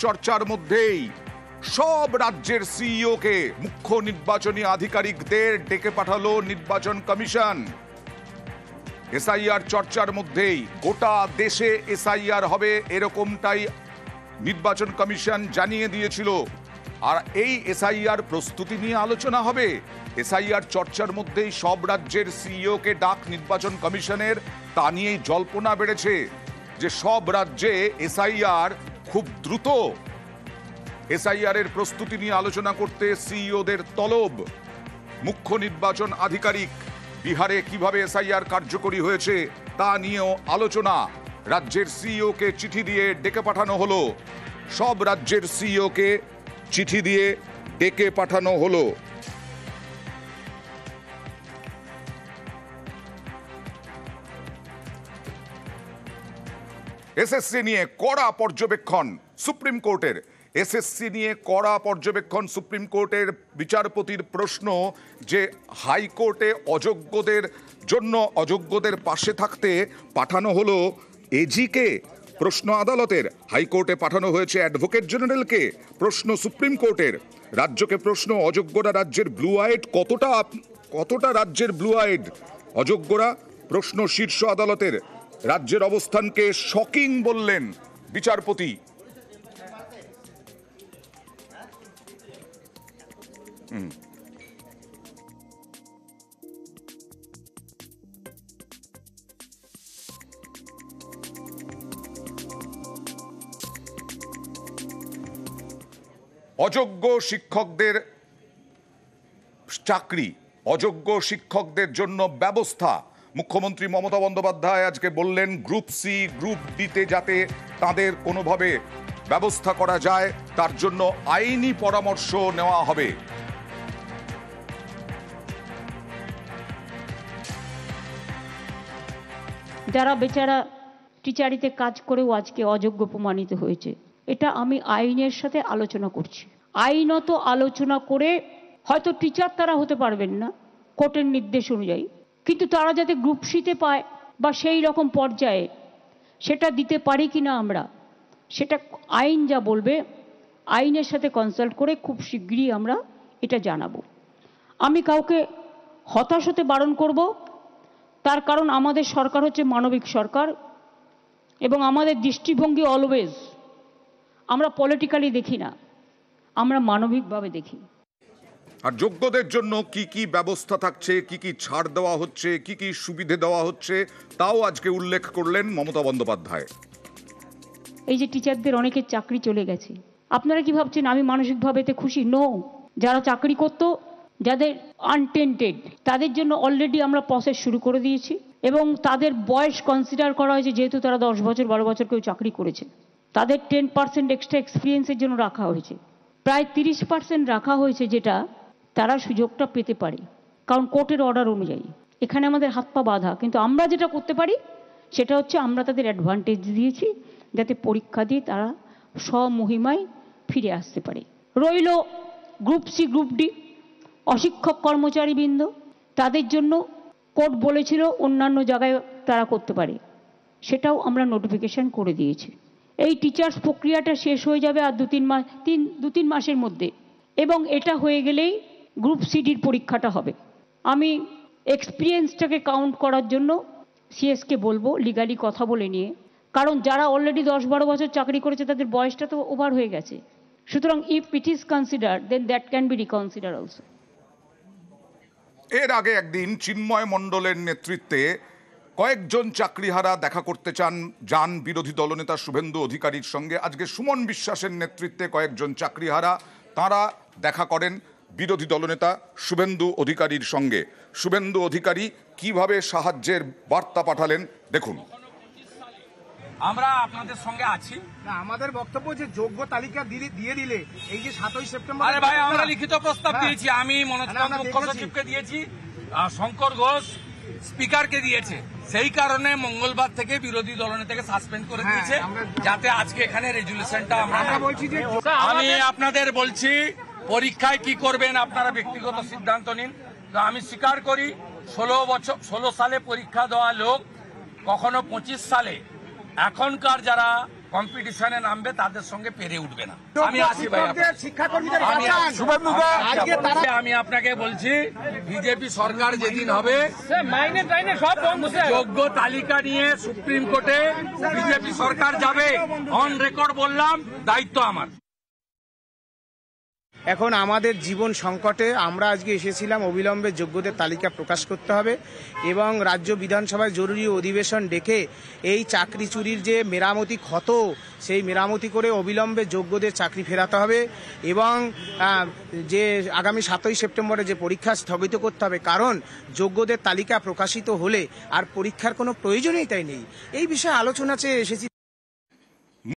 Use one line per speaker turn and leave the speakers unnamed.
চর্চার মধ্যেই সব রাজ্যের সিইওকে মুখ্য নির্বাচনী আধিকারিকদের ডেকে পাঠালো নির্বাচন কমিশন। এসআইআর চর্চার মধ্যেই গোটা দেশে এসআইআর হবে এরকমটাই নির্বাচন কমিশন জানিয়ে দিয়েছিল। আর এই এসআইআর প্রস্তুতি নিয়ে আলোচনা হবে। এসআইআর চর্চার মধ্যেই সব রাজ্যের সিইওকে ডাক নির্বাচন কমিশনের, তা নিয়েই জল্পনা বেড়েছে যে সব রাজ্যে এসআইআর খুব দ্রুত। এসআইআর এর প্রস্তুতি নিয়ে আলোচনা করতে সিইওদের তলব। মুখ্য নির্বাচন আধিকারিক বিহারে কিভাবে এসআইআর কার্যকরী হয়েছে তা নিয়েও আলোচনা। রাজ্যের সিইওকে চিঠি দিয়ে ডেকে পাঠানো হলো। সব রাজ্যের সিইওকে চিঠি দিয়ে ডেকে পাঠানো হলো। এসএসসি নিয়ে কড়া পর্যবেক্ষণ সুপ্রিম কোর্টের। এসএসসি নিয়ে কড়া পর্যবেক্ষণ সুপ্রিম কোর্টের। বিচারপতির প্রশ্ন যে হাইকোর্টে অযোগ্যদের জন্য অযোগ্যদের পাশে থাকতে পাঠানো হলো এজিকে। প্রশ্ন আদালতের। হাইকোর্টে পাঠানো হয়েছে অ্যাডভোকেট জেনারেলকে। প্রশ্ন সুপ্রিম কোর্টের। রাজ্যকে প্রশ্ন, অযোগ্যরা রাজ্যের ব্লু আইড কতটা রাজ্যের ব্লু আইড অযোগ্যরা? প্রশ্ন শীর্ষ আদালতের। রাজ্যের অবস্থানকে শকিং বললেন বিচারপতি। অযোগ্য শিক্ষকদের চাকরি, অযোগ্য শিক্ষকদের জন্য ব্যবস্থা। মুখ্যমন্ত্রী মমতা বন্দ্যোপাধ্যায় আজকে বললেন গ্রুপ সি, গ্রুপ ডিতে যাতে তাদের কোনোভাবে ব্যবস্থা করা যায় তার জন্য আইনি পরামর্শ নেওয়া হবে।
যারা বেচারা টিচারিতে কাজ করেও আজকে অযোগ্য প্রমাণিত হয়েছে, এটা আমি আইনের সাথে আলোচনা করছি। আইনত আলোচনা করে হয়তো টিচার তারা হতে পারবেন না কোর্টের নির্দেশ অনুযায়ী, কিন্তু তারা যাতে গ্রুপ সিতে পায় বা সেই রকম পর্যায়ে সেটা দিতে পারি কি না আমরা, সেটা আইন যা বলবে আইনের সাথে কনসাল্ট করে খুব শীঘ্রই আমরা এটা জানাবো। আমি কাউকে হতাশ হতে বারণ করব, তার কারণ আমাদের সরকার হচ্ছে মানবিক সরকার এবং আমাদের দৃষ্টিভঙ্গি অলওয়েজ আমরা পলিটিক্যালি দেখি না, আমরা মানবিকভাবে দেখি।
আর যোগ্যদের জন্য কি কি ব্যবস্থা থাকছে, কি কি ছাড় দেওয়া হচ্ছে, কি কি সুবিধে দেওয়া হচ্ছে, তাও আজকে উল্লেখ করলেন মমতা বন্দ্যোপাধ্যায়।
এই যে টিচারদের অনেকের চাকরি চলে গেছে, আপনারা কি ভাবছেন আমি মানসিকভাবে এতে খুশি? নো। যারা চাকরি করতো, যাদের আনটেন্টেড, তাদের জন্য অলরেডি আমরা প্রসেস শুরু করে দিয়েছি এবং তাদের বয়স কনসিডার করা হয়েছে। যেহেতু তারা 10 বছর 12 বছর কেউ চাকরি করেছে, তাদের 10% এক্সট্রা এক্সপিরিয়েন্সের জন্য রাখা হয়েছে। প্রায় 30% রাখা হয়েছে যেটা তারা সুযোগটা পেতে পারে, কারণ কোর্টের অর্ডার অনুযায়ী। এখানে আমাদের হাত পা বাঁধা, কিন্তু আমরা যেটা করতে পারি সেটা হচ্ছে আমরা তাদের অ্যাডভান্টেজ দিয়েছি যাতে পরীক্ষা দিয়ে তারা স্বমহিমায় ফিরে আসতে পারে। রইল গ্রুপ সি, গ্রুপ ডি, অশিক্ষক কর্মচারীবৃন্দ, তাদের জন্য কোর্ট বলেছিল অন্যান্য জায়গায় তারা করতে পারে, সেটাও আমরা নোটিফিকেশন করে দিয়েছি। এই টিচার্স প্রক্রিয়াটা শেষ হয়ে যাবে আর 2-3 মাসের মধ্যে, এবং এটা হয়ে গেলেই গ্রুপ সিডির পরীক্ষাটা হবে। আমি এক্সপিরিয়েন্সটাকে কাউন্ট করার জন্য সিএসকে বলবো লিগালি কথা বলে নিয়ে, কারণ যারা অলরেডি 10-12 বছর চাকরি করেছে তাদের বয়সটা তো ওভার হয়ে গেছে। সুতরাং if it is considered then that can be reconsider also.
এর আগে একদিন চিন্ময় মণ্ডলের নেতৃত্বে কয়েকজন চাকরিহারা দেখা করতে যান বিরোধী দলনেতা শুভেন্দু অধিকারীর সঙ্গে। আজকে সুমন বিশ্বাসের নেতৃত্বে কয়েকজন চাকরিহারা তারা দেখা করেন বিরোধী দলনেতা শুভেন্দু অধিকারীর সঙ্গে। শুভেন্দু অধিকারী কিভাবে সাহায্যের বার্তা পাঠালেন দেখুন।
আমরা আপনাদের সঙ্গে আছি।
আমাদের বক্তব্য যে যোগ্য তালিকা দিয়ে দিলে এই যে 7ই সেপ্টেম্বর,
আরে ভাই আমরা লিখিত প্রস্তাব দিয়েছি, আমি মনোজ মুখ্য সচিবকে দিয়েছি, শঙ্কর ঘোষ স্পিকারকে দিয়েছে। সেই কারণে মঙ্গলবার থেকে বিরোধী দলনেতাকে সাসপেন্ড করে দিয়েছে যাতে আজকে এখানে রেজুলেশনটা আমরা
বলছি যে
আমি আপনাদের বলছি পরীক্ষায় কি করবেন আপনারা ব্যক্তিগত সিদ্ধান্ত নিন। তো আমি স্বীকার করি 16 সালে পরীক্ষা দেওয়া লোক কখনো 25 সালে, এখনকার যারা কম্পিটিশনে নামবে তাদের সঙ্গে পেরে উঠবে না। আমি আসি ভাই,
শিক্ষাকর্মীদের
আমি আপনাকে বলছি, বিজেপি সরকার যেদিন হবে যোগ্য তালিকা নিয়ে সুপ্রিম কোর্টে বিজেপি সরকার যাবে। অন রেকর্ড বললাম, দায়িত্ব আমার।
এখন আমাদের জীবন সংকটে আমরা আজকে এসেছিলাম, অবিলম্বে যোগ্যদের তালিকা প্রকাশ করতে হবে এবং রাজ্য বিধানসভায় জরুরি অধিবেশন ডেকে এই চাকরি চুরির যে মেরামতি ক্ষত, সেই মেরামতি করে অবিলম্বে যোগ্যদের চাকরি ফেরাতে হবে এবং যে আগামী 7ই সেপ্টেম্বরে যে পরীক্ষা স্থগিত করতে হবে, কারণ যোগ্যদের তালিকা প্রকাশিত হলে আর পরীক্ষার কোনো প্রয়োজনীয়তাই নেই। এই বিষয়ে আলোচনা চেয়ে এসেছি